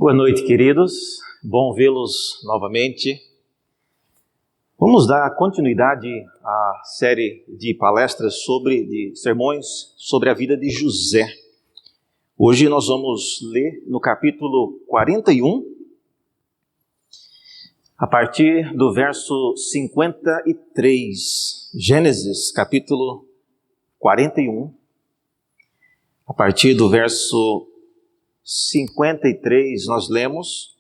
Boa noite, queridos. Bom vê-los novamente. Vamos dar continuidade à série de palestras de sermões sobre a vida de José. Hoje nós vamos ler no capítulo 41, a partir do verso 53. Gênesis, capítulo 41, a partir do verso 53, nós lemos.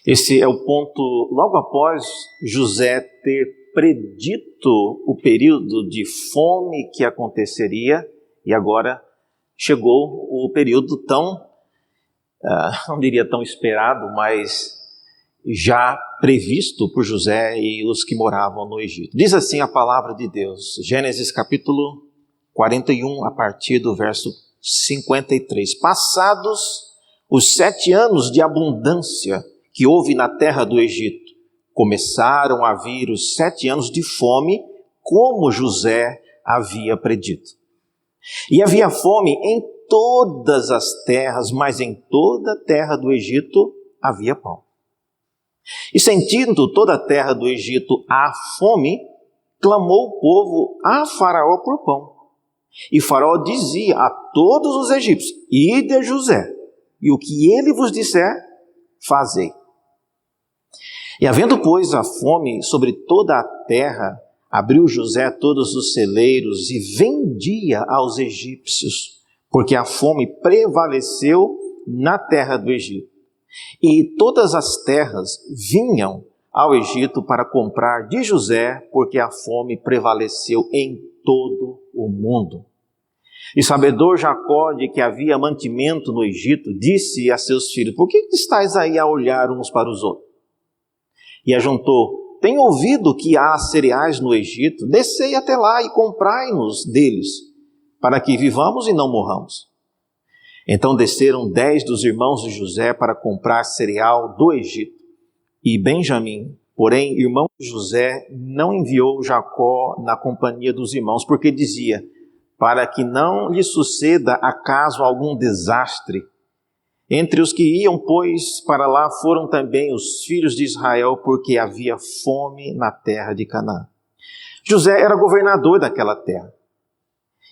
Esse é o ponto logo após José ter predito o período de fome que aconteceria, e agora chegou o período tão, não diria tão esperado, mas já previsto por José e os que moravam no Egito. Diz assim a palavra de Deus, Gênesis capítulo 41, a partir do verso 53. Passados os 7 anos de abundância que houve na terra do Egito, começaram a vir os 7 anos de fome, como José havia predito. E havia fome em todas as terras, mas em toda a terra do Egito havia pão. E sentindo toda a terra do Egito a fome, clamou o povo a Faraó por pão. E Faraó dizia a todos os egípcios: ide a José, e o que ele vos disser, fazei. E havendo, pois, a fome sobre toda a terra, abriu José todos os celeiros e vendia aos egípcios, porque a fome prevaleceu na terra do Egito. E todas as terras vinham ao Egito para comprar de José, porque a fome prevaleceu em todo o mundo. E sabedor Jacó de que havia mantimento no Egito, disse a seus filhos: por que estáis aí a olhar uns para os outros? E ajuntou: tenho ouvido que há cereais no Egito, descei até lá e comprai-nos deles, para que vivamos e não morramos. Então desceram 10 dos irmãos de José para comprar cereal do Egito. E Benjamim, porém, irmão de José, não enviou Jacó na companhia dos irmãos, porque dizia: para que não lhe suceda acaso algum desastre. Entre os que iam, pois, para lá foram também os filhos de Israel, porque havia fome na terra de Canaã. José era governador daquela terra,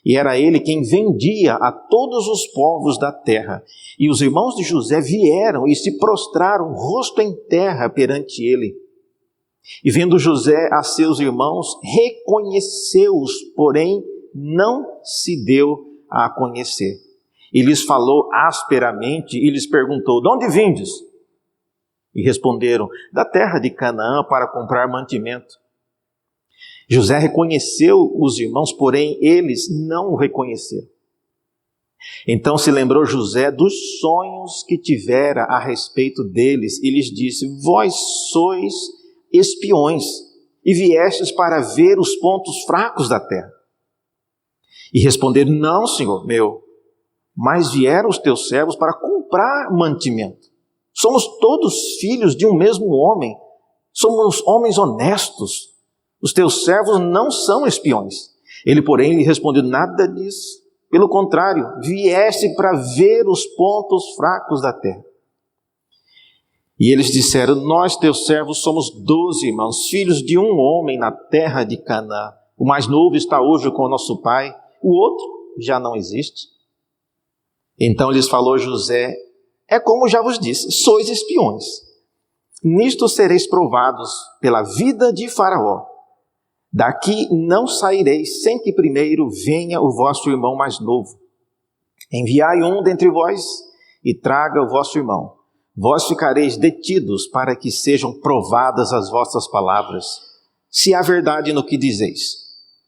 e era ele quem vendia a todos os povos da terra. E os irmãos de José vieram e se prostraram rosto em terra perante ele. E vendo José a seus irmãos, reconheceu-os, porém não se deu a conhecer. E lhes falou asperamente e lhes perguntou: de onde vindes? E responderam: da terra de Canaã, para comprar mantimento. José reconheceu os irmãos, porém eles não o reconheceram. Então se lembrou José dos sonhos que tivera a respeito deles e lhes disse: vós sois espiões e viestes para ver os pontos fracos da terra. E responderam: não, senhor meu, mas vieram os teus servos para comprar mantimento. Somos todos filhos de um mesmo homem, somos homens honestos. Os teus servos não são espiões. Ele, porém, lhe respondeu: nada disso. Pelo contrário, vieste para ver os pontos fracos da terra. E eles disseram: nós, teus servos, somos 12 irmãos, filhos de um homem na terra de Canaã. O mais novo está hoje com o nosso pai, o outro já não existe. Então lhes falou José: é como já vos disse, sois espiões. Nisto sereis provados pela vida de Faraó. Daqui não saireis sem que primeiro venha o vosso irmão mais novo. Enviai um dentre vós e traga o vosso irmão. Vós ficareis detidos para que sejam provadas as vossas palavras, se há verdade no que dizeis.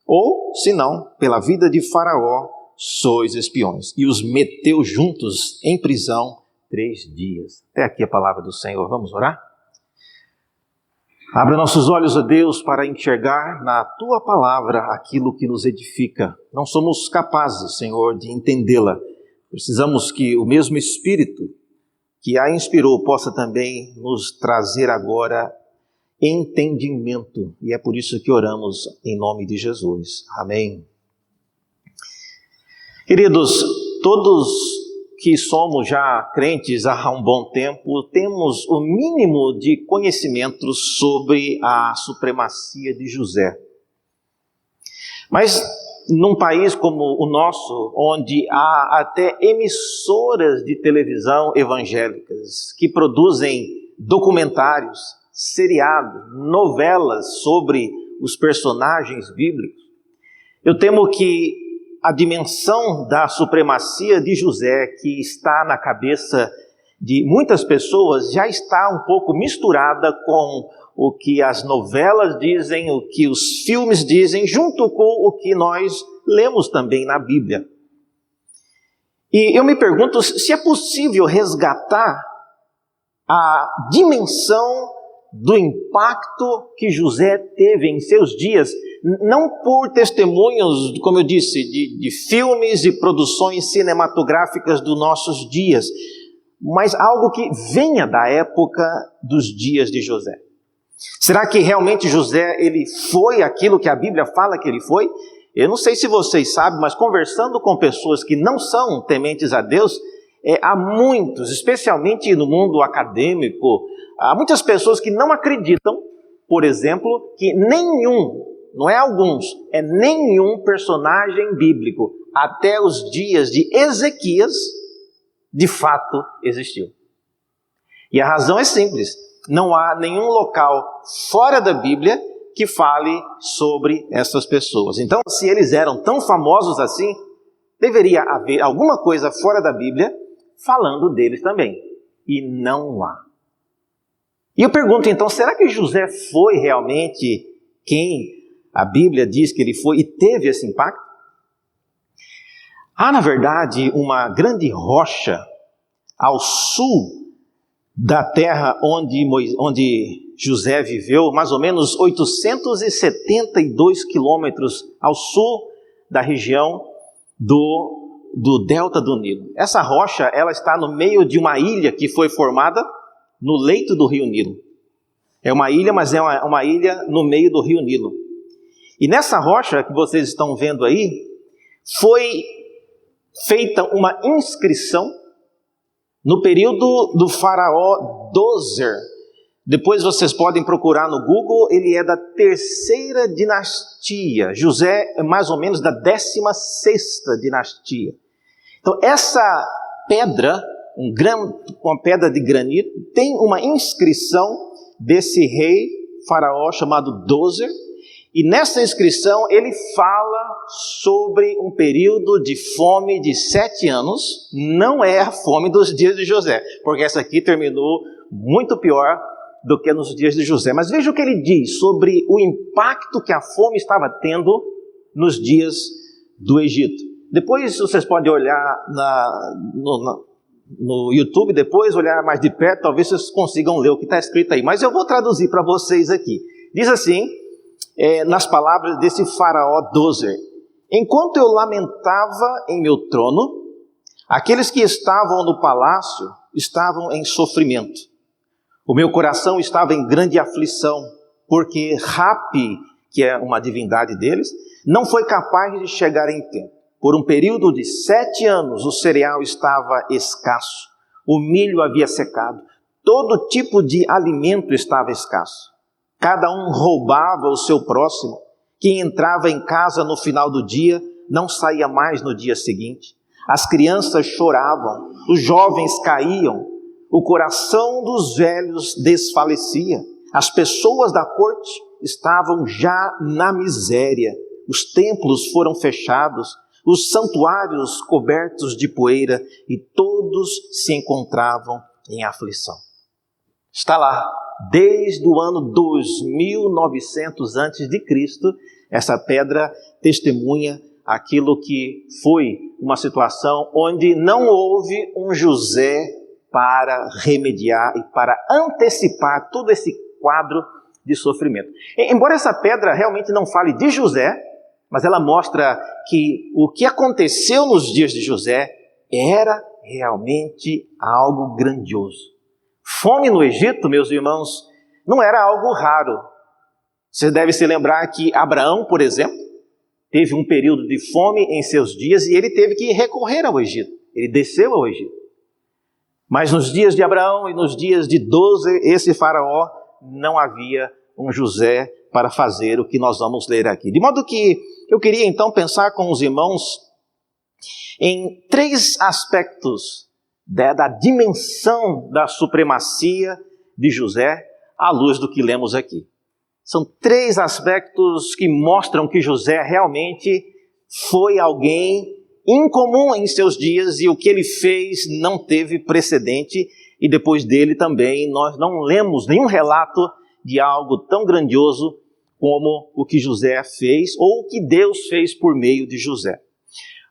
Ou, se não, pela vida de Faraó, sois espiões. E os meteu juntos em prisão 3 dias. Até aqui a palavra do Senhor. Vamos orar? Abra nossos olhos, ó Deus, para enxergar na Tua palavra aquilo que nos edifica. Não somos capazes, Senhor, de entendê-la. Precisamos que o mesmo Espírito que a inspirou possa também nos trazer agora entendimento. E é por isso que oramos em nome de Jesus. Amém. Queridos, todos que somos já crentes há um bom tempo, temos o mínimo de conhecimento sobre a supremacia de José. Mas num país como o nosso, onde há até emissoras de televisão evangélicas que produzem documentários, seriados, novelas sobre os personagens bíblicos, eu temo que a dimensão da supremacia de José, que está na cabeça de muitas pessoas, já está um pouco misturada com o que as novelas dizem, o que os filmes dizem, junto com o que nós lemos também na Bíblia. E eu me pergunto se é possível resgatar a dimensão do impacto que José teve em seus dias, não por testemunhos, como eu disse, de filmes e produções cinematográficas dos nossos dias, mas algo que venha da época dos dias de José. Será que realmente José ele foi aquilo que a Bíblia fala que ele foi? Eu não sei se vocês sabem, mas conversando com pessoas que não são tementes a Deus, há muitos, especialmente no mundo acadêmico, há muitas pessoas que não acreditam, por exemplo, que nenhum, não é alguns, é nenhum personagem bíblico até os dias de Ezequias de fato existiu. E a razão é simples, não há nenhum local fora da Bíblia que fale sobre essas pessoas. Então, se eles eram tão famosos assim, deveria haver alguma coisa fora da Bíblia falando deles também. E não há. E eu pergunto então, será que José foi realmente quem a Bíblia diz que ele foi e teve esse impacto? Há, na verdade, uma grande rocha ao sul da terra onde José viveu, mais ou menos 872 quilômetros ao sul da região do delta do Nilo. Essa rocha, ela está no meio de uma ilha que foi formada no leito do rio Nilo. É uma ilha, mas é uma ilha no meio do rio Nilo. E nessa rocha que vocês estão vendo aí, foi feita uma inscrição no período do faraó Djoser. Depois vocês podem procurar no Google, ele é da 3ª dinastia. José é mais ou menos da 16ª dinastia. Então essa pedra, uma pedra de granito, tem uma inscrição desse rei faraó chamado Djoser. E nessa inscrição ele fala sobre um período de fome de 7 anos. Não é a fome dos dias de José, porque essa aqui terminou muito pior do que nos dias de José. Mas veja o que ele diz sobre o impacto que a fome estava tendo nos dias do Egito. Depois vocês podem olhar no YouTube, depois olhar mais de perto, talvez vocês consigam ler o que está escrito aí. Mas eu vou traduzir para vocês aqui. Diz assim, nas palavras desse faraó Djoser: enquanto eu lamentava em meu trono, aqueles que estavam no palácio estavam em sofrimento. O meu coração estava em grande aflição, porque Rapi, que é uma divindade deles, não foi capaz de chegar em tempo. Por um período de 7 anos, o cereal estava escasso, o milho havia secado, todo tipo de alimento estava escasso. Cada um roubava o seu próximo. Quem entrava em casa no final do dia não saía mais no dia seguinte. As crianças choravam, os jovens caíam, o coração dos velhos desfalecia. As pessoas da corte estavam já na miséria. Os templos foram fechados, os santuários cobertos de poeira, e todos se encontravam em aflição. Está lá, desde o ano 2900 a.C., essa pedra testemunha aquilo que foi uma situação onde não houve um José para remediar e para antecipar todo esse quadro de sofrimento. Embora essa pedra realmente não fale de José, mas ela mostra que o que aconteceu nos dias de José era realmente algo grandioso. Fome no Egito, meus irmãos, não era algo raro. Você deve se lembrar que Abraão, por exemplo, teve um período de fome em seus dias e ele teve que recorrer ao Egito. Ele desceu ao Egito. Mas nos dias de Abraão e nos dias de 12, esse faraó, não havia um José para fazer o que nós vamos ler aqui. De modo que eu queria então pensar com os irmãos em 3 aspectos da dimensão da supremacia de José à luz do que lemos aqui. São 3 aspectos que mostram que José realmente foi alguém incomum em seus dias e o que ele fez não teve precedente, e depois dele também nós não lemos nenhum relato de algo tão grandioso como o que José fez ou o que Deus fez por meio de José.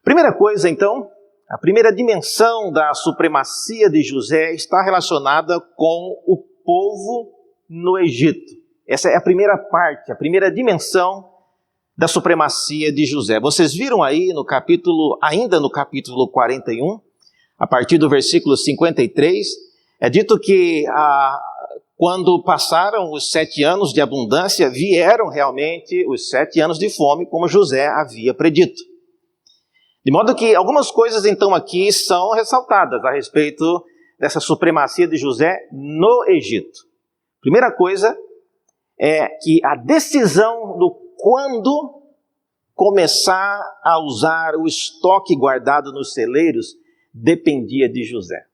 Primeira coisa então, a primeira dimensão da supremacia de José está relacionada com o povo no Egito. Essa é a primeira parte, a primeira dimensão da supremacia de José. Vocês viram aí ainda no capítulo 41, a partir do versículo 53, é dito que quando passaram os 7 anos de abundância, vieram realmente os 7 anos de fome, como José havia predito. De modo que algumas coisas então aqui são ressaltadas a respeito dessa supremacia de José no Egito. Primeira coisa é que a decisão do quando começar a usar o estoque guardado nos celeiros dependia de José.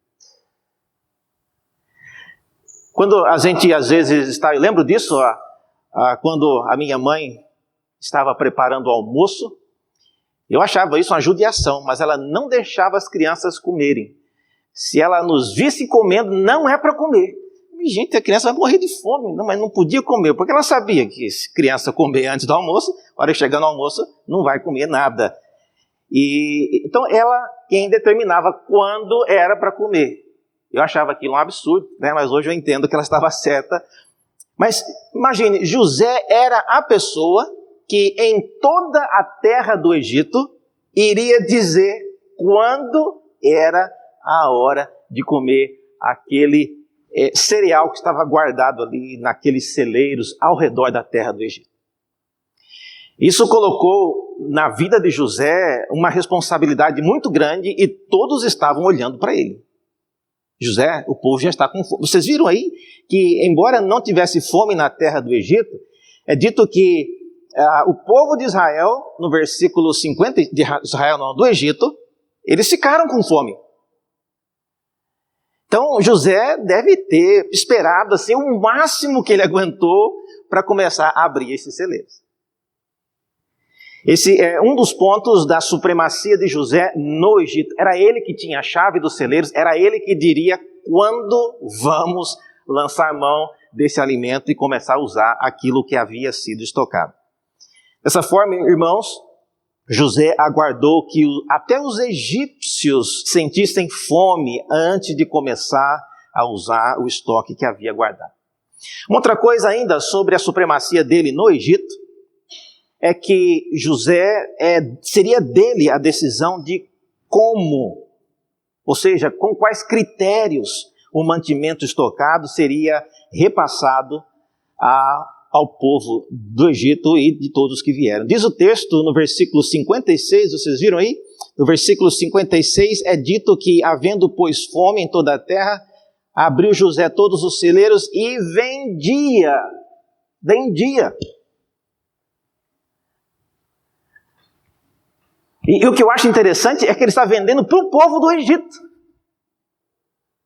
Quando a gente às vezes está, eu lembro disso, quando a minha mãe estava preparando o almoço, eu achava isso uma judiação, mas ela não deixava as crianças comerem. Se ela nos visse comendo, não é para comer. Gente, a criança vai morrer de fome, mas não podia comer, porque ela sabia que se criança comer antes do almoço, a hora que chegar no almoço, não vai comer nada. Então ela quem determinava quando era para comer. Eu achava aquilo um absurdo, né? Mas hoje eu entendo que ela estava certa. Mas imagine, José era a pessoa que em toda a terra do Egito iria dizer quando era a hora de comer aquele cereal que estava guardado ali naqueles celeiros ao redor da terra do Egito. Isso colocou na vida de José uma responsabilidade muito grande e todos estavam olhando para ele. José, o povo já está com fome. Vocês viram aí que, embora não tivesse fome na terra do Egito, é dito que o povo de Israel, no versículo 50, do Egito, eles ficaram com fome. Então, José deve ter esperado assim, o máximo que ele aguentou para começar a abrir esses celeiros. Esse é um dos pontos da supremacia de José no Egito. Era ele que tinha a chave dos celeiros, era ele que diria quando vamos lançar mão desse alimento e começar a usar aquilo que havia sido estocado. Dessa forma, irmãos, José aguardou que até os egípcios sentissem fome antes de começar a usar o estoque que havia guardado. Uma outra coisa ainda sobre a supremacia dele no Egito é que seria dele a decisão de como, ou seja, com quais critérios o mantimento estocado seria repassado ao povo do Egito e de todos que vieram. Diz o texto no versículo 56, vocês viram aí? No versículo 56 é dito que, havendo pois fome em toda a terra, abriu José todos os celeiros e vendia. E o que eu acho interessante é que ele está vendendo para o povo do Egito.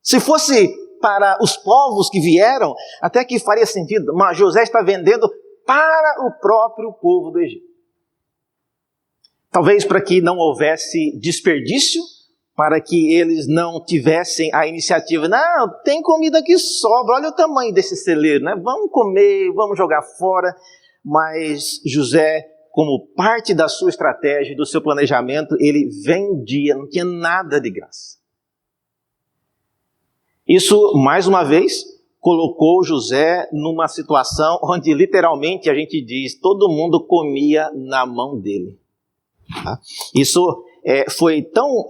Se fosse para os povos que vieram, até que faria sentido, mas José está vendendo para o próprio povo do Egito. Talvez para que não houvesse desperdício, para que eles não tivessem a iniciativa, não, tem comida que sobra, olha o tamanho desse celeiro, né? Vamos comer, vamos jogar fora. Mas José, como parte da sua estratégia, do seu planejamento, ele vendia, não tinha nada de graça. Isso, mais uma vez, colocou José numa situação onde literalmente a gente diz, todo mundo comia na mão dele. Isso foi tão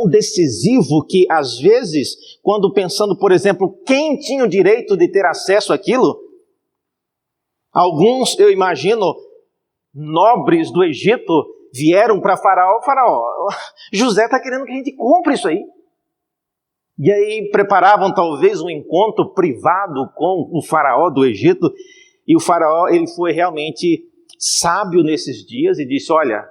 decisivo que, às vezes, quando pensando, por exemplo, quem tinha o direito de ter acesso àquilo, alguns, eu imagino, nobres do Egito vieram para Faraó, José está querendo que a gente compre isso aí. E aí preparavam talvez um encontro privado com o faraó do Egito, e o faraó ele foi realmente sábio nesses dias e disse, olha,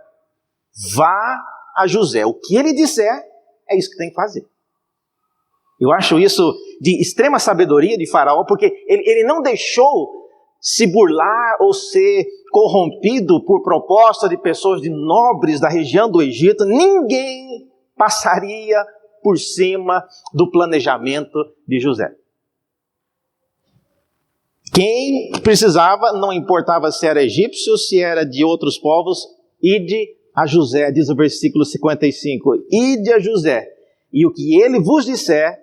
vá a José, o que ele disser é isso que tem que fazer. Eu acho isso de extrema sabedoria de faraó, porque ele não deixou se burlar ou ser corrompido por proposta de pessoas de nobres da região do Egito. Ninguém passaria por cima do planejamento de José. Quem precisava, não importava se era egípcio ou se era de outros povos, ide a José, diz o versículo 55, ide a José, e o que ele vos disser,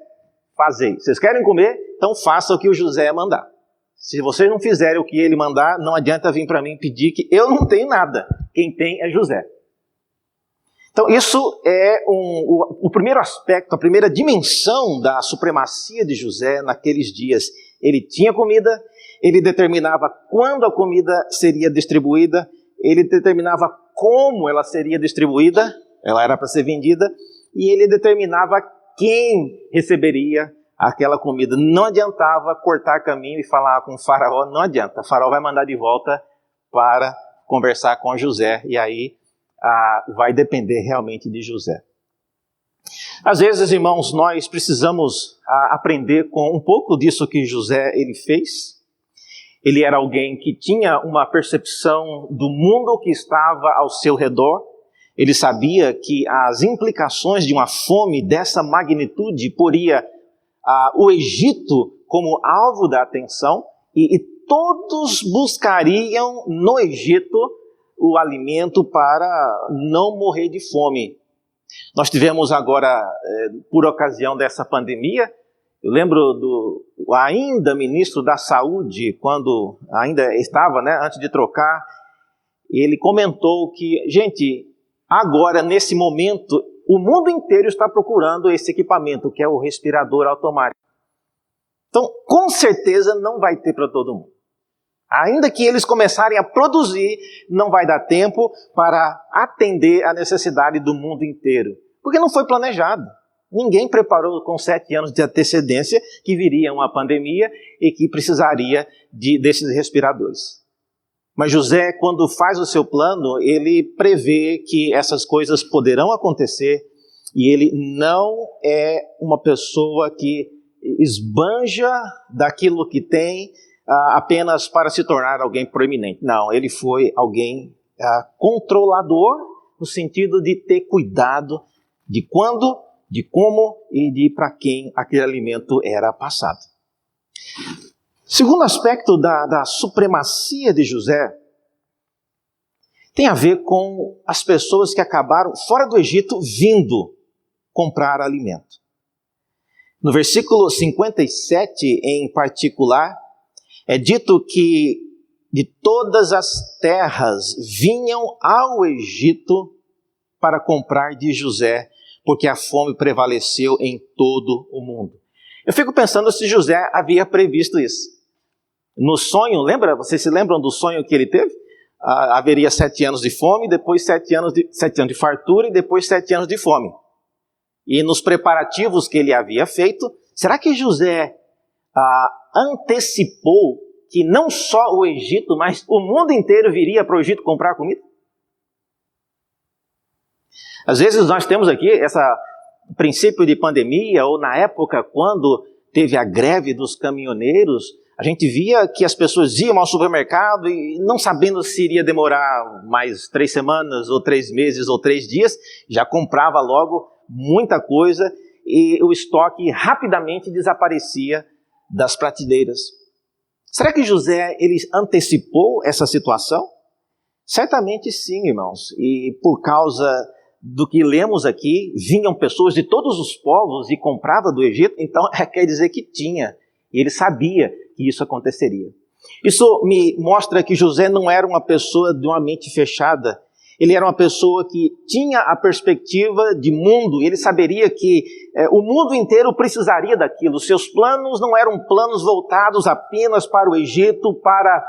fazei. Vocês querem comer? Então faça o que o José mandar. Se vocês não fizerem o que ele mandar, não adianta vir para mim pedir que eu não tenho nada. Quem tem é José. Então isso é o primeiro aspecto, a primeira dimensão da supremacia de José naqueles dias. Ele tinha comida, ele determinava quando a comida seria distribuída, ele determinava como ela seria distribuída, ela era para ser vendida, e ele determinava quem receberia aquela comida. Não adiantava cortar caminho e falar com o faraó, não adianta. O faraó vai mandar de volta para conversar com José, e aí vai depender realmente de José. Às vezes, irmãos, nós precisamos aprender com um pouco disso que José ele fez. Ele era alguém que tinha uma percepção do mundo que estava ao seu redor. Ele sabia que as implicações de uma fome dessa magnitude poria o Egito como alvo da atenção, e todos buscariam no Egito o alimento para não morrer de fome. Nós tivemos agora, por ocasião dessa pandemia, eu lembro do ainda ministro da Saúde, quando ainda estava, antes de trocar, ele comentou que, gente, agora, nesse momento, o mundo inteiro está procurando esse equipamento, que é o respirador automático. Então, com certeza, não vai ter para todo mundo. Ainda que eles começarem a produzir, não vai dar tempo para atender a necessidade do mundo inteiro. Porque não foi planejado. Ninguém preparou com 7 anos de antecedência que viria uma pandemia e que precisaria desses respiradores. Mas José, quando faz o seu plano, ele prevê que essas coisas poderão acontecer, e ele não é uma pessoa que esbanja daquilo que tem apenas para se tornar alguém proeminente. Não, ele foi alguém controlador, no sentido de ter cuidado de quando, de como e de para quem aquele alimento era passado. Segundo aspecto da supremacia de José tem a ver com as pessoas que acabaram fora do Egito vindo comprar alimento. No versículo 57, em particular, é dito que de todas as terras vinham ao Egito para comprar de José, porque a fome prevaleceu em todo o mundo. Eu fico pensando se José havia previsto isso. No sonho, lembra? Vocês se lembram do sonho que ele teve? Haveria 7 anos de fome, depois 7 anos de fartura e depois 7 anos de fome. E nos preparativos que ele havia feito, será que José antecipou que não só o Egito, mas o mundo inteiro viria para o Egito comprar comida? Às vezes nós temos aqui esse princípio de pandemia, ou na época quando teve a greve dos caminhoneiros, a gente via que as pessoas iam ao supermercado e não sabendo se iria demorar mais 3 semanas, ou 3 meses, ou 3 dias, já comprava logo muita coisa e o estoque rapidamente desaparecia das prateleiras. Será que José ele antecipou essa situação? Certamente sim, irmãos. E por causa do que lemos aqui, vinham pessoas de todos os povos e compravam do Egito, então quer dizer que tinha. E ele sabia que isso aconteceria. Isso me mostra que José não era uma pessoa de uma mente fechada. Ele era uma pessoa que tinha a perspectiva de mundo. Ele saberia que o mundo inteiro precisaria daquilo. Seus planos não eram planos voltados apenas para o Egito, para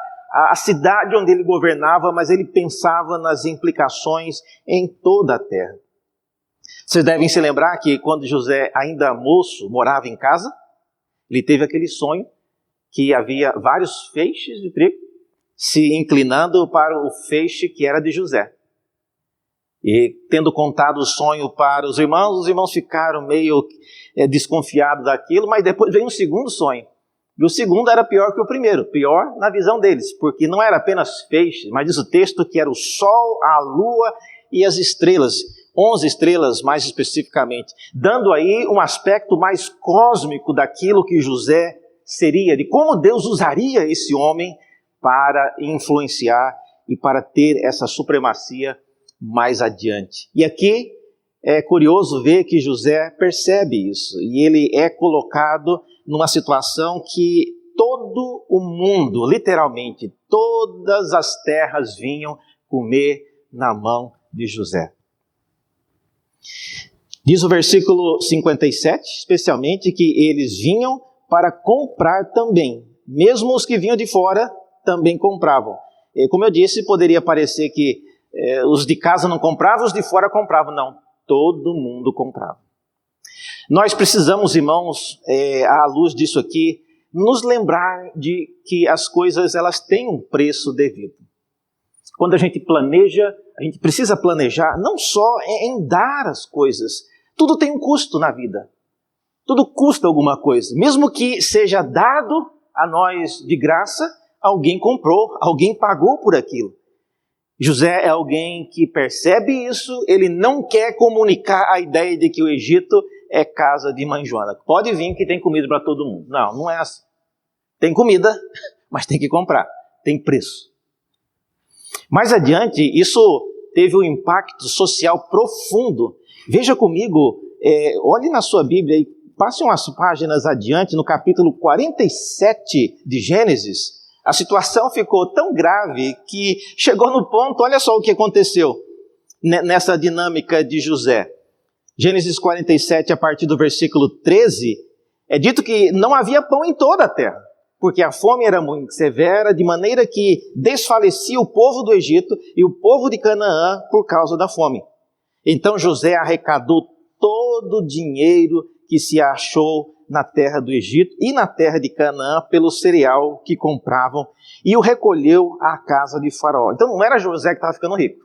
a cidade onde ele governava, mas ele pensava nas implicações em toda a terra. Vocês devem se lembrar que quando José, ainda moço, morava em casa, ele teve aquele sonho que havia vários feixes de trigo se inclinando para o feixe que era de José. E tendo contado o sonho para os irmãos ficaram meio desconfiados daquilo, mas depois veio um segundo sonho. E o segundo era pior que o primeiro, pior na visão deles, porque não era apenas feixe, mas diz o texto que era o sol, a lua e as estrelas, 11 estrelas mais especificamente, dando aí um aspecto mais cósmico daquilo que José seria, de como Deus usaria esse homem para influenciar e para ter essa supremacia mais adiante. E aqui é curioso ver que José percebe isso, e ele é colocado numa situação que todo o mundo, literalmente, todas as terras vinham comer na mão de José. Diz o versículo 57, especialmente, que eles vinham para comprar também. Mesmo os que vinham de fora também compravam. E, como eu disse, poderia parecer que os de casa não compravam, os de fora compravam. Não, todo mundo comprava. Nós precisamos, irmãos, à luz disso aqui, nos lembrar de que as coisas elas têm um preço devido. Quando a gente planeja, a gente precisa planejar não só em dar as coisas. Tudo tem um custo na vida. Tudo custa alguma coisa. Mesmo que seja dado a nós de graça, alguém comprou, alguém pagou por aquilo. José é alguém que percebe isso, ele não quer comunicar a ideia de que o Egito é casa de mãe Joana. Pode vir que tem comida para todo mundo. Não, não é assim. Tem comida, mas tem que comprar. Tem preço. Mais adiante, isso teve um impacto social profundo. Veja comigo, olhe na sua Bíblia e passe umas páginas adiante, no capítulo 47 de Gênesis. A situação ficou tão grave que chegou no ponto, olha só o que aconteceu nessa dinâmica de José. Gênesis 47, a partir do versículo 13, é dito que não havia pão em toda a terra, porque a fome era muito severa, de maneira que desfalecia o povo do Egito e o povo de Canaã por causa da fome. Então José arrecadou todo o dinheiro que se achou na terra do Egito e na terra de Canaã pelo cereal que compravam e o recolheu à casa de Faraó. Então não era José que estava ficando rico,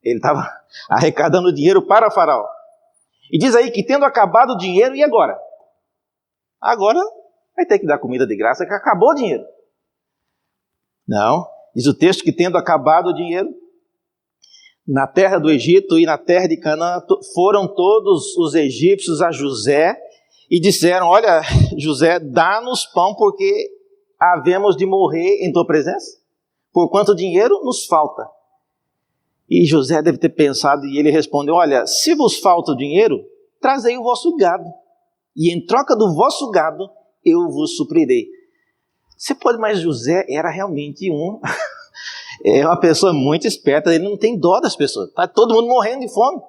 ele estava arrecadando dinheiro para Faraó. E diz aí que tendo acabado o dinheiro, e agora? Agora vai ter que dar comida de graça, que acabou o dinheiro. Não, diz o texto que tendo acabado o dinheiro, na terra do Egito e na terra de Canaã foram todos os egípcios a José e disseram: olha, José, dá-nos pão porque havemos de morrer em tua presença, por quanto dinheiro nos falta. E José deve ter pensado, e ele respondeu: olha, se vos falta o dinheiro, trazei o vosso gado, e em troca do vosso gado eu vos suprirei. Você pode, mas José era realmente uma pessoa muito esperta, ele não tem dó das pessoas, está todo mundo morrendo de fome.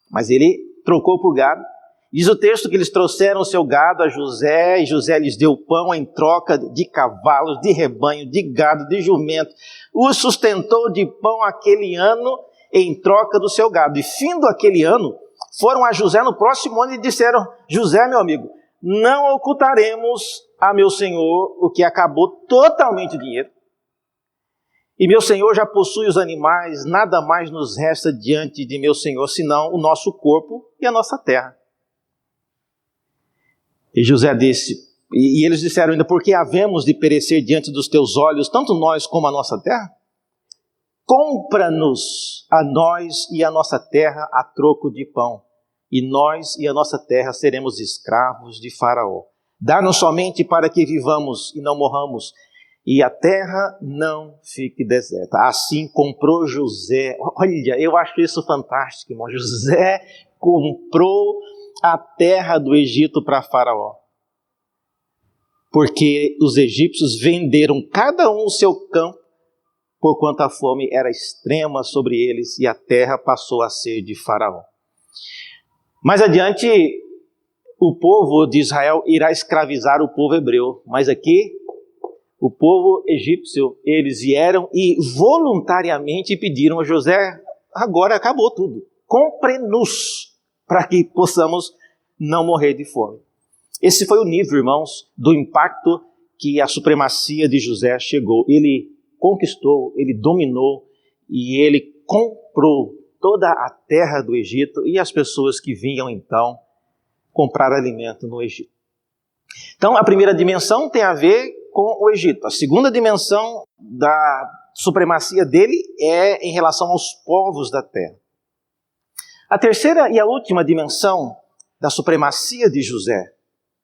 Mas ele trocou por gado. Diz o texto que eles trouxeram o seu gado a José, e José lhes deu pão em troca de cavalos, de rebanho, de gado, de jumento. O sustentou de pão aquele ano em troca do seu gado. E findo aquele ano, foram a José no próximo ano e disseram: José, meu amigo, não ocultaremos a meu senhor o que acabou totalmente o dinheiro. E meu senhor já possui os animais, nada mais nos resta diante de meu senhor, senão o nosso corpo e a nossa terra. E José disse, e eles disseram ainda: porque havemos de perecer diante dos teus olhos, tanto nós como a nossa terra? Compra-nos a nós e a nossa terra a troco de pão, e nós e a nossa terra seremos escravos de Faraó. Dá-nos somente para que vivamos e não morramos, e a terra não fique deserta. Assim comprou José. Olha, eu acho isso fantástico, irmão. José comprou a terra do Egito para Faraó, porque os egípcios venderam cada um o seu campo, porquanto a fome era extrema sobre eles, e a terra passou a ser de Faraó. Mais adiante, o povo de Israel irá escravizar o povo hebreu, mas aqui o povo egípcio, eles vieram e voluntariamente pediram a José: agora acabou tudo, compre-nos para que possamos não morrer de fome. Esse foi o nível, irmãos, do impacto que a supremacia de José chegou. Ele conquistou, ele dominou e ele comprou toda a terra do Egito e as pessoas que vinham então comprar alimento no Egito. Então, a primeira dimensão tem a ver com o Egito. A segunda dimensão da supremacia dele é em relação aos povos da terra. A terceira e a última dimensão da supremacia de José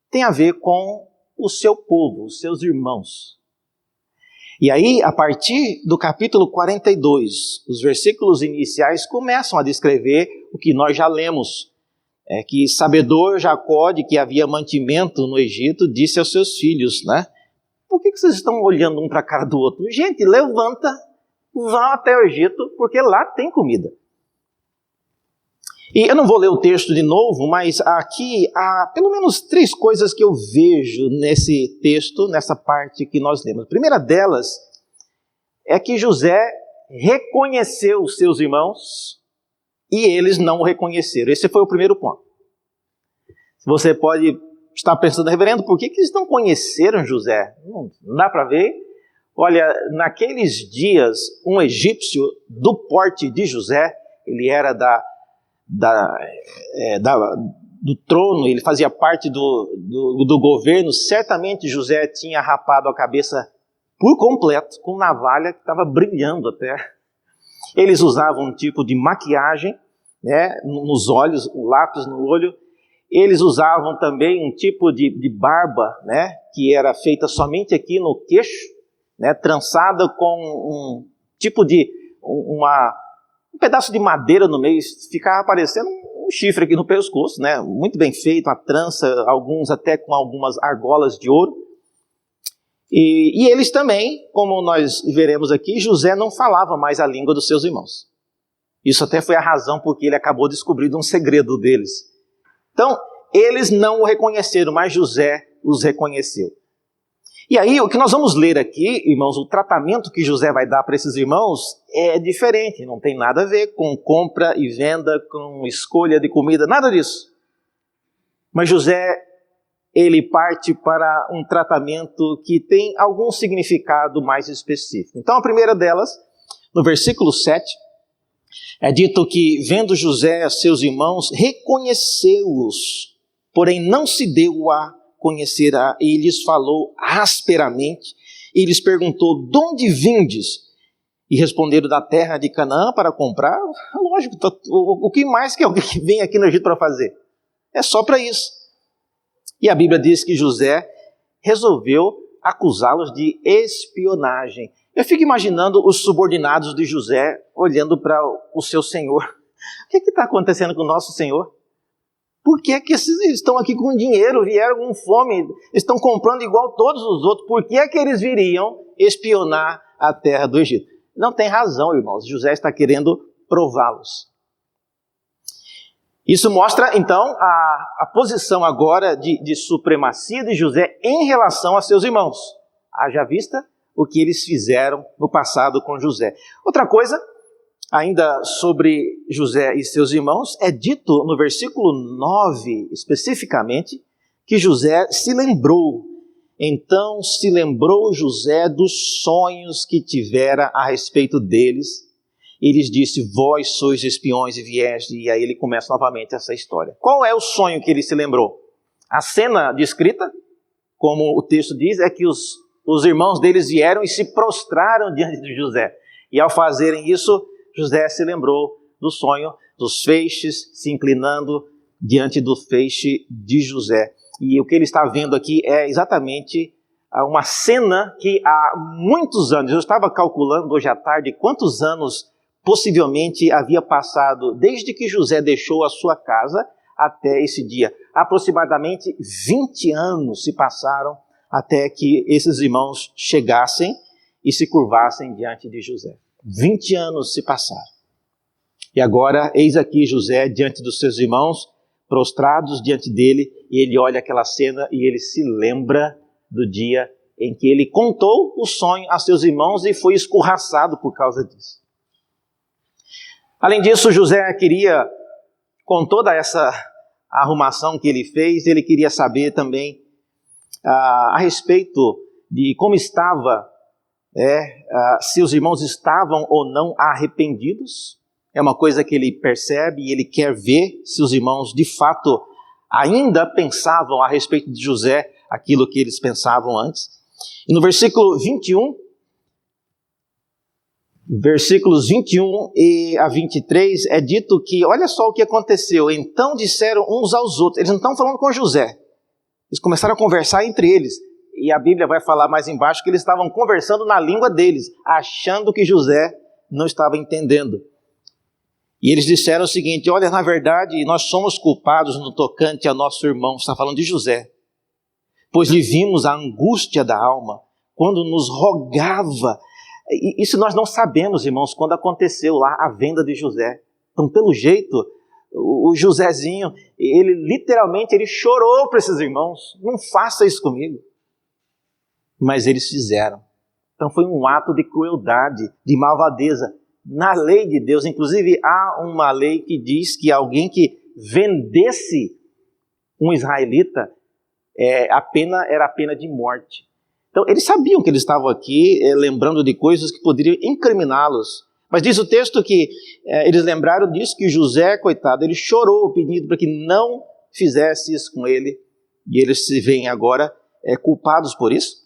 tem a ver com o seu povo, os seus irmãos. E aí, a partir do capítulo 42, os versículos iniciais começam a descrever o que nós já lemos. É que, sabedor Jacó de que havia mantimento no Egito, disse aos seus filhos, né? Por que vocês estão olhando um para a cara do outro? Gente, levanta, vão até o Egito, porque lá tem comida. E eu não vou ler o texto de novo, mas aqui há pelo menos 3 coisas que eu vejo nesse texto, nessa parte que nós lemos. A primeira delas é que José reconheceu os seus irmãos e eles não o reconheceram. Esse foi o primeiro ponto. Você pode estar pensando, reverendo, por que eles não conheceram José? Não dá para ver. Olha, naqueles dias, um egípcio do porte de José, ele era do trono, ele fazia parte do governo, certamente José tinha rapado a cabeça por completo, com navalha que estava brilhando até. Eles usavam um tipo de maquiagem, né, nos olhos, um lápis no olho. Eles usavam também um tipo de barba, né, que era feita somente aqui no queixo, né, trançada com um tipo de um pedaço de madeira no meio, ficava parecendo um chifre aqui no pescoço, né? Muito bem feito, uma trança, alguns até com algumas argolas de ouro. E eles também, como nós veremos aqui, José não falava mais a língua dos seus irmãos. Isso até foi a razão porque ele acabou descobrindo um segredo deles. Então, eles não o reconheceram, mas José os reconheceu. E aí, o que nós vamos ler aqui, irmãos, o tratamento que José vai dar para esses irmãos é diferente, não tem nada a ver com compra e venda, com escolha de comida, nada disso. Mas José, ele parte para um tratamento que tem algum significado mais específico. Então, a primeira delas, no versículo 7, é dito que, vendo José seus irmãos, reconheceu-os, porém não se deu a conhecer e lhes falou asperamente, e lhes perguntou, de onde vindes? E responderam, da terra de Canaã para comprar. Lógico, o que mais que alguém vem aqui no Egito para fazer? É só para isso. E a Bíblia diz que José resolveu acusá-los de espionagem. Eu fico imaginando os subordinados de José olhando para o seu senhor. O que está acontecendo com o nosso senhor? Por que esses estão aqui com dinheiro, vieram com fome, estão comprando igual todos os outros? Por que eles viriam espionar a terra do Egito? Não tem razão, irmãos. José está querendo prová-los. Isso mostra, então, a posição agora de supremacia de José em relação a seus irmãos. Haja vista o que eles fizeram no passado com José. Outra coisa, ainda sobre José e seus irmãos, é dito no versículo 9, especificamente, que José se lembrou. Então se lembrou José dos sonhos que tivera a respeito deles. E lhes disse, vós sois espiões e vieste. E aí ele começa novamente essa história. Qual é o sonho que ele se lembrou? A cena descrita, como o texto diz, é que os irmãos deles vieram e se prostraram diante de José. E ao fazerem isso, José se lembrou do sonho dos feixes se inclinando diante do feixe de José. E o que ele está vendo aqui é exatamente uma cena que há muitos anos, eu estava calculando hoje à tarde quantos anos possivelmente havia passado desde que José deixou a sua casa até esse dia. Aproximadamente 20 anos se passaram até que esses irmãos chegassem e se curvassem diante de José. 20 anos se passaram. E agora, eis aqui José diante dos seus irmãos, prostrados diante dele, e ele olha aquela cena e ele se lembra do dia em que ele contou o sonho a seus irmãos e foi escorraçado por causa disso. Além disso, José queria com toda essa arrumação que ele fez, ele queria saber também a respeito de como estava, se os irmãos estavam ou não arrependidos. É uma coisa que ele percebe e ele quer ver se os irmãos de fato ainda pensavam a respeito de José aquilo que eles pensavam antes. E no versículo 21, versículos 21 a 23, é dito que, olha só o que aconteceu. Então disseram uns aos outros, eles não estão falando com José, eles começaram a conversar entre eles. E a Bíblia vai falar mais embaixo que eles estavam conversando na língua deles, achando que José não estava entendendo. E eles disseram o seguinte: olha, na verdade, nós somos culpados no tocante a nosso irmão. Está falando de José. Pois lhe vimos a angústia da alma, quando nos rogava. Isso nós não sabemos, irmãos, quando aconteceu lá a venda de José. Então, pelo jeito, o Josézinho, ele literalmente chorou para esses irmãos. Não faça isso comigo. Mas eles fizeram. Então foi um ato de crueldade, de malvadeza. Na lei de Deus, inclusive, há uma lei que diz que alguém que vendesse um israelita, a pena era a pena de morte. Então, eles sabiam que eles estavam aqui lembrando de coisas que poderiam incriminá-los. Mas diz o texto que eles lembraram disso, que José, coitado, ele chorou pedindo para que não fizesse isso com ele. E eles se veem agora culpados por isso.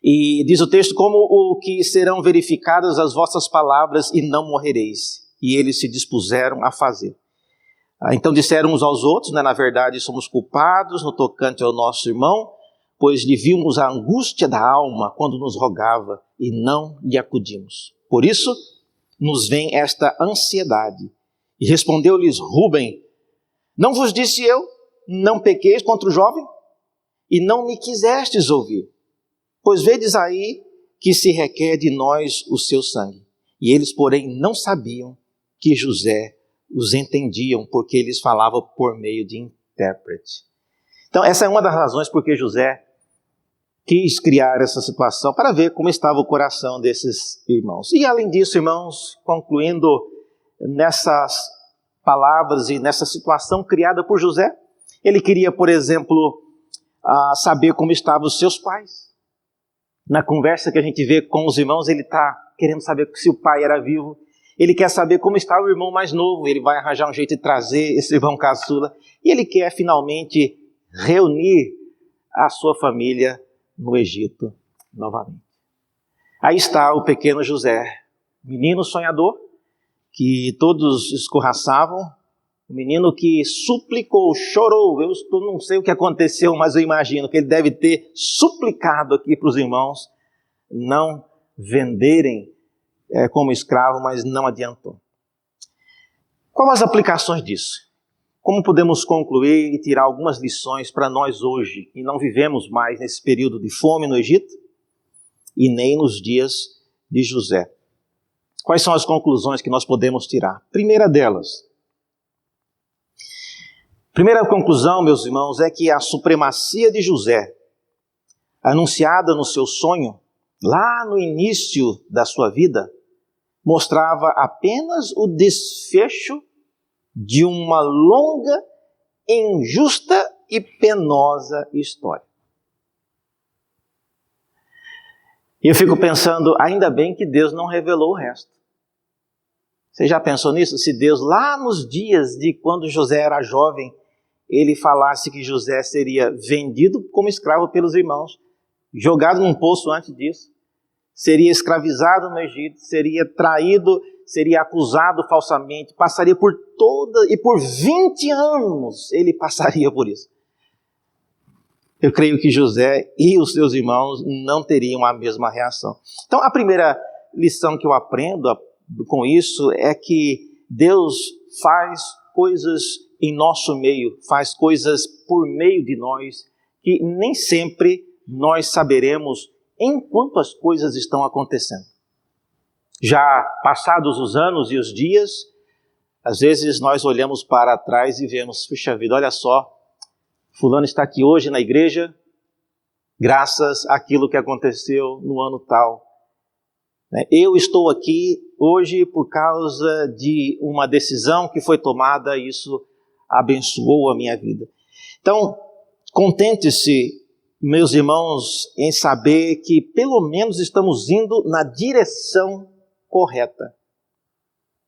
E diz o texto, como o que serão verificadas as vossas palavras e não morrereis. E eles se dispuseram a fazer. Então disseram uns aos outros, na verdade somos culpados no tocante ao nosso irmão, pois lhe vimos a angústia da alma quando nos rogava e não lhe acudimos. Por isso nos vem esta ansiedade. E respondeu-lhes Rúben: não vos disse eu, não pequeis contra o jovem? E não me quisestes ouvir. Pois vedes aí que se requer de nós o seu sangue. E eles, porém, não sabiam que José os entendiam, porque eles falavam por meio de intérprete. Então, essa é uma das razões por que José quis criar essa situação, para ver como estava o coração desses irmãos. E além disso, irmãos, concluindo nessas palavras e nessa situação criada por José, ele queria, por exemplo, saber como estavam os seus pais. Na conversa que a gente vê com os irmãos, ele está querendo saber se o pai era vivo. Ele quer saber como está o irmão mais novo. Ele vai arranjar um jeito de trazer esse irmão caçula. E ele quer finalmente reunir a sua família no Egito novamente. Aí está o pequeno José, menino sonhador, que todos escorraçavam. O menino que suplicou, chorou. Eu não sei o que aconteceu, mas eu imagino que ele deve ter suplicado aqui para os irmãos não venderem como escravo, mas não adiantou. Quais as aplicações disso? Como podemos concluir e tirar algumas lições para nós hoje, que não vivemos mais nesse período de fome no Egito e nem nos dias de José? Quais são as conclusões que nós podemos tirar? Primeira delas, primeira conclusão, meus irmãos, é que a supremacia de José, anunciada no seu sonho, lá no início da sua vida, mostrava apenas o desfecho de uma longa, injusta e penosa história. E eu fico pensando, ainda bem que Deus não revelou o resto. Você já pensou nisso? Se Deus, lá nos dias de quando José era jovem, ele falasse que José seria vendido como escravo pelos irmãos, jogado num poço antes disso, seria escravizado no Egito, seria traído, seria acusado falsamente, passaria por e por 20 anos ele passaria por isso. Eu creio que José e os seus irmãos não teriam a mesma reação. Então, a primeira lição que eu aprendo com isso é que Deus faz coisas em nosso meio, faz coisas por meio de nós, que nem sempre nós saberemos enquanto as coisas estão acontecendo. Já passados os anos e os dias, às vezes nós olhamos para trás e vemos, puxa vida, olha só, fulano está aqui hoje na igreja, graças àquilo que aconteceu no ano tal. né? Eu estou aqui hoje por causa de uma decisão que foi tomada e isso abençoou a minha vida. Então, contente-se, meus irmãos, em saber que pelo menos estamos indo na direção correta.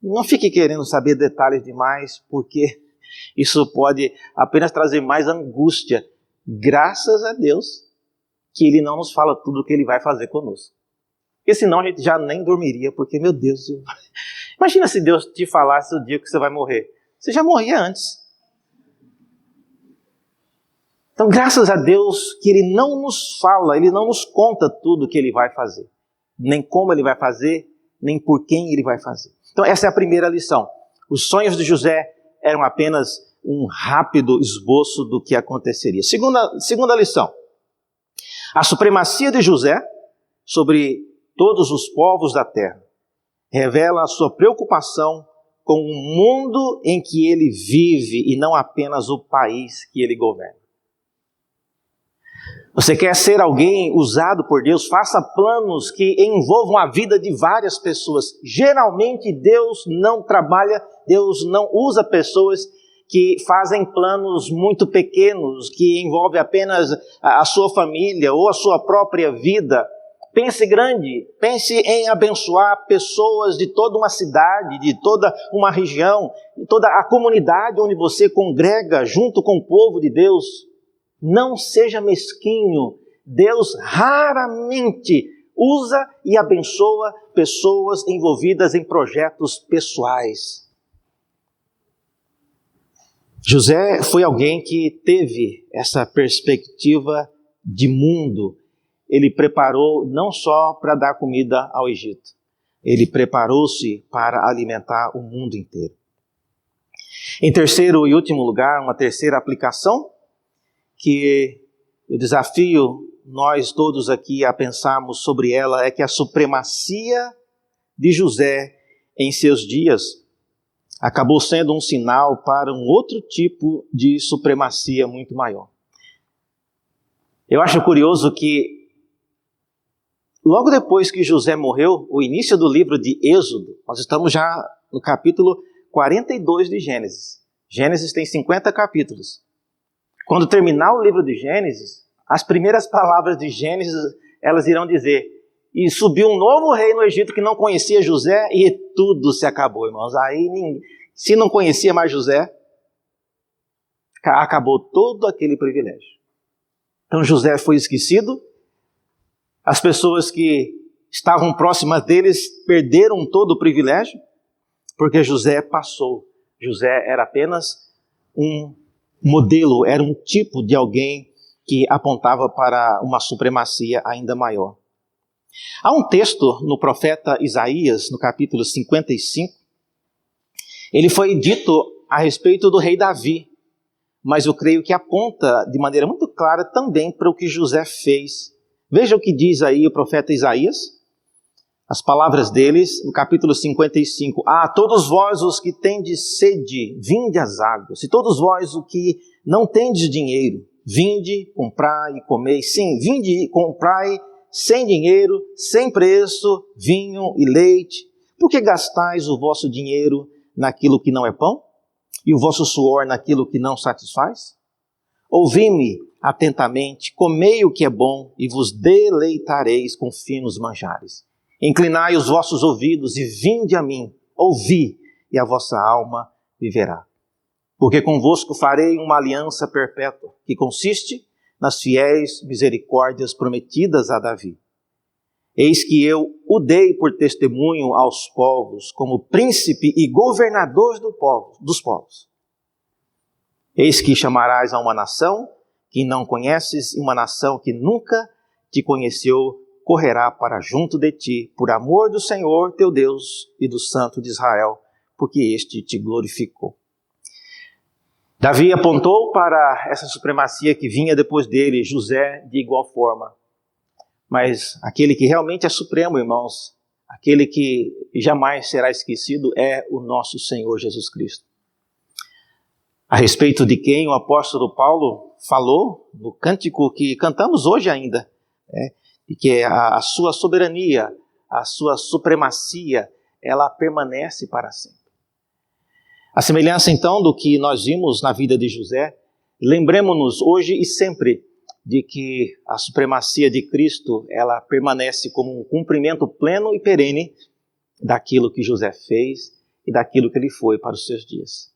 Não fique querendo saber detalhes demais, porque isso pode apenas trazer mais angústia. Graças a Deus que Ele não nos fala tudo o que Ele vai fazer conosco. Porque senão a gente já nem dormiria, porque, meu Deus, imagina se Deus te falasse o dia que você vai morrer. Você já morria antes. Então, graças a Deus que Ele não nos fala, Ele não nos conta tudo o que Ele vai fazer. Nem como Ele vai fazer, nem por quem Ele vai fazer. Então, essa é a primeira lição. Os sonhos de José eram apenas um rápido esboço do que aconteceria. Segunda lição. A supremacia de José sobre todos os povos da terra revela a sua preocupação com o mundo em que ele vive e não apenas o país que ele governa. Você quer ser alguém usado por Deus? Faça planos que envolvam a vida de várias pessoas. Geralmente Deus não trabalha, Deus não usa pessoas que fazem planos muito pequenos, que envolvem apenas a sua família ou a sua própria vida. Pense grande, pense em abençoar pessoas de toda uma cidade, de toda uma região, de toda a comunidade onde você congrega junto com o povo de Deus. Não seja mesquinho. Deus raramente usa e abençoa pessoas envolvidas em projetos pessoais. José foi alguém que teve essa perspectiva de mundo. Ele preparou não só para dar comida ao Egito, ele preparou-se para alimentar o mundo inteiro. Em terceiro e último lugar, uma terceira aplicação, que eu desafio nós todos aqui a pensarmos sobre ela, é que a supremacia de José em seus dias acabou sendo um sinal para um outro tipo de supremacia muito maior. Eu acho curioso que logo depois que José morreu, o início do livro de Êxodo, nós estamos já no capítulo 42 de Gênesis. Gênesis tem 50 capítulos. Quando terminar o livro de Gênesis, as primeiras palavras de Gênesis, elas irão dizer: e subiu um novo rei no Egito que não conhecia José, e tudo se acabou, irmãos. Aí, se não conhecia mais José, acabou todo aquele privilégio. Então José foi esquecido, as pessoas que estavam próximas deles perderam todo o privilégio, porque José passou. José era apenas um modelo, era um tipo de alguém que apontava para uma supremacia ainda maior. Há um texto no profeta Isaías, no capítulo 55, ele foi dito a respeito do rei Davi, mas eu creio que aponta de maneira muito clara também para o que José fez. Veja o que diz aí o profeta Isaías, as palavras deles, no capítulo 55. Todos vós os que tendes sede, vinde às águas. E todos vós os que não tendes dinheiro, vinde, comprai e comei. Sim, vinde e comprai sem dinheiro, sem preço, vinho e leite. Por que gastais o vosso dinheiro naquilo que não é pão? E o vosso suor naquilo que não satisfaz? Ouvi-me atentamente, comei o que é bom e vos deleitareis com finos manjares. Inclinai os vossos ouvidos e vinde a mim, ouvi, e a vossa alma viverá. Porque convosco farei uma aliança perpétua, que consiste nas fiéis misericórdias prometidas a Davi. Eis que eu o dei por testemunho aos povos, como príncipe e governador dos povos. Eis que chamarás a uma nação que não conheces, e uma nação que nunca te conheceu, correrá para junto de ti, por amor do Senhor teu Deus e do Santo de Israel, porque este te glorificou. Davi apontou para essa supremacia que vinha depois dele, José de igual forma. Mas aquele que realmente é supremo, irmãos, aquele que jamais será esquecido é o nosso Senhor Jesus Cristo. A respeito de quem o apóstolo Paulo falou no cântico que cantamos hoje ainda, e que é a sua soberania, a sua supremacia, ela permanece para sempre. A semelhança, então, do que nós vimos na vida de José, lembremos-nos hoje e sempre de que a supremacia de Cristo, ela permanece como um cumprimento pleno e perene daquilo que José fez e daquilo que ele foi para os seus dias.